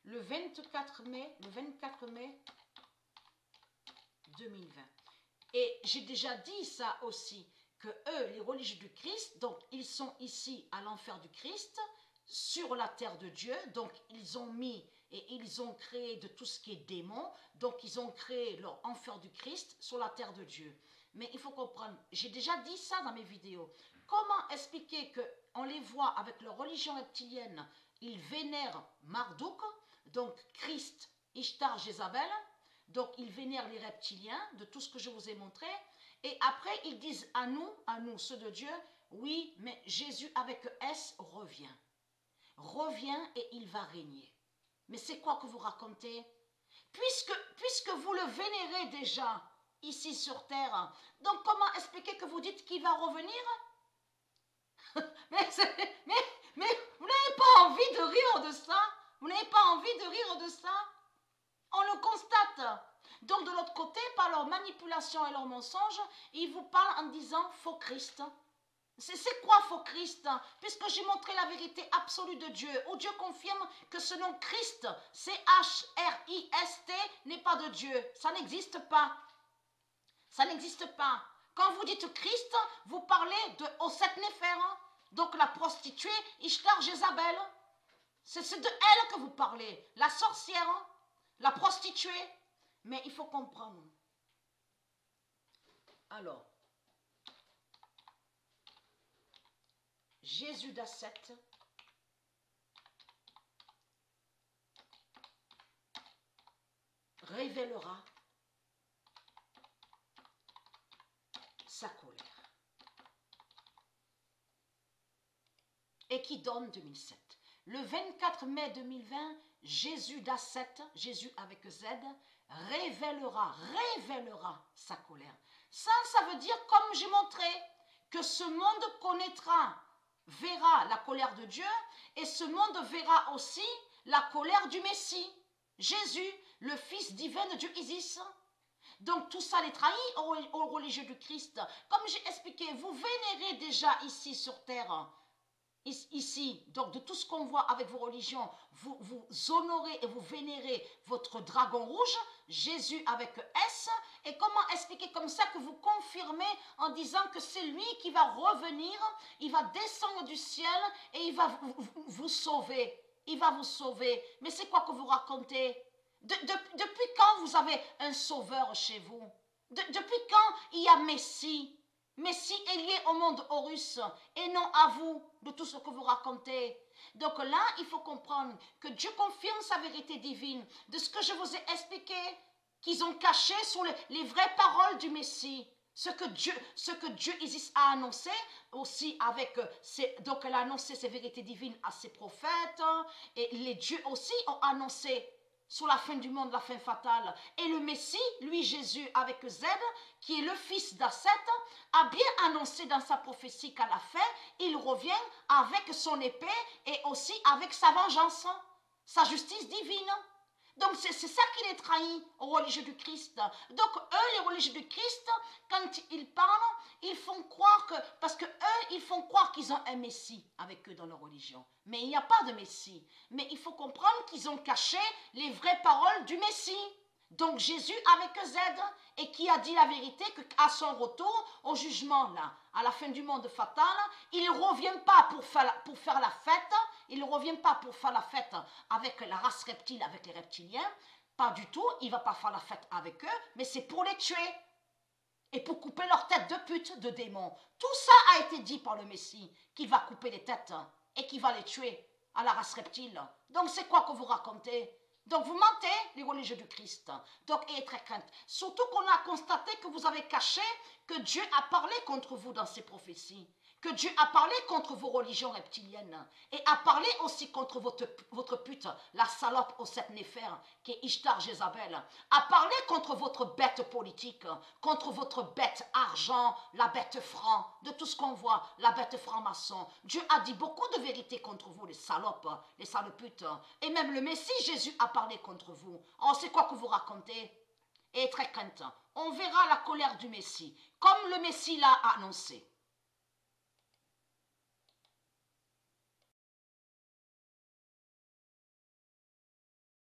le 24 mai 2020. Et j'ai déjà dit ça aussi, que eux, les religieux du Christ, donc ils sont ici à l'enfer du Christ, sur la terre de Dieu, donc ils ont mis et ils ont créé de tout ce qui est démon, donc ils ont créé leur enfer du Christ sur la terre de Dieu. Mais il faut comprendre, j'ai déjà dit ça dans mes vidéos, comment expliquer qu'on les voit avec leur religion reptilienne, ils vénèrent Marduk, donc Christ, Ishtar, Jézabel, donc ils vénèrent les reptiliens de tout ce que je vous ai montré, et après ils disent à nous, ceux de Dieu, oui, mais Jésus avec S revient et il va régner. Mais c'est quoi que vous racontez? Puisque vous le vénérez déjà ici sur terre, donc comment expliquer que vous dites qu'il va revenir? mais vous n'avez pas envie de rire de ça? Vous n'avez pas envie de rire de ça? On le constate. Donc de l'autre côté, par leur manipulation et leurs mensonges, ils vous parlent en disant faux Christ. C'est quoi faux Christ? Puisque j'ai montré la vérité absolue de Dieu, où Dieu confirme que ce nom Christ, C-H-R-I-S-T, n'est pas de Dieu. Ça n'existe pas. Ça n'existe pas. Quand vous dites Christ, vous parlez de Osset Néfer, donc la prostituée Ishtar Jézabel. C'est de elle que vous parlez, la sorcière, la prostituée. Mais il faut comprendre. Alors, Jésus d'Asset révélera sa colère. Et qui donne 2007. Le 24 mai 2020, Jésus d'Asset, Jésus avec Z, révélera sa colère. Ça veut dire, comme j'ai montré, que ce monde connaîtra, verra la colère de Dieu, et ce monde verra aussi la colère du Messie, Jésus, le Fils divin de Dieu Isis. Donc tout ça les trahit aux religieux du Christ. Comme j'ai expliqué, vous vénérez déjà ici sur terre, ici, donc de tout ce qu'on voit avec vos religions, vous honorez et vous vénérez votre dragon rouge, Jésus avec S, et comment expliquer comme ça que vous confirmez en disant que c'est lui qui va revenir, il va descendre du ciel et il va vous sauver, il va vous sauver. Mais c'est quoi que vous racontez? Depuis quand vous avez un sauveur chez vous? Depuis quand il y a Messie? Messie est lié au monde Horus et non à vous de tout ce que vous racontez. Donc là, il faut comprendre que Dieu confirme sa vérité divine de ce que je vous ai expliqué, qu'ils ont caché sous les vraies paroles du Messie. Ce que Dieu Isis a annoncé aussi donc elle a annoncé ses vérités divines à ses prophètes et les dieux aussi ont annoncé sur la fin du monde, la fin fatale. Et le Messie, lui Jésus avec Z, qui est le fils d'Asset, a bien annoncé dans sa prophétie qu'à la fin, il revient avec son épée et aussi avec sa vengeance, sa justice divine. Donc c'est ça qui les trahit aux religieux du Christ. Donc eux, les religieux du Christ, quand ils parlent, ils font croire que, parce que eux, ils font croire qu'ils ont un Messie avec eux dans leur religion. Mais il n'y a pas de Messie. Mais il faut comprendre qu'ils ont caché les vraies paroles du Messie. Donc Jésus avec Z, et qui a dit la vérité qu'à son retour, au jugement là, à la fin du monde fatal, il ne revient pas pour faire la fête, il ne revient pas pour faire la fête avec la race reptile, avec les reptiliens, pas du tout, il ne va pas faire la fête avec eux, mais c'est pour les tuer, et pour couper leur tête de pute, de démons. Tout ça a été dit par le Messie, qu'il va couper les têtes, et qu'il va les tuer à la race reptile. Donc c'est quoi que vous racontez? Donc vous mentez, les religieux du Christ. Donc ayez très crainte. Surtout qu'on a constaté que vous avez caché que Dieu a parlé contre vous dans ses prophéties. Que Dieu a parlé contre vos religions reptiliennes. Et a parlé aussi contre votre pute, la salope Osset Néfer, qui est Ishtar Jézabel. A parlé contre votre bête politique, contre votre bête argent, la bête franc, de tout ce qu'on voit, la bête franc-maçon. Dieu a dit beaucoup de vérités contre vous, les salopes, les saloputes. Et même le Messie, Jésus, a parlé contre vous. On sait quoi que vous racontez? Et très crainte. On verra la colère du Messie, comme le Messie l'a annoncé.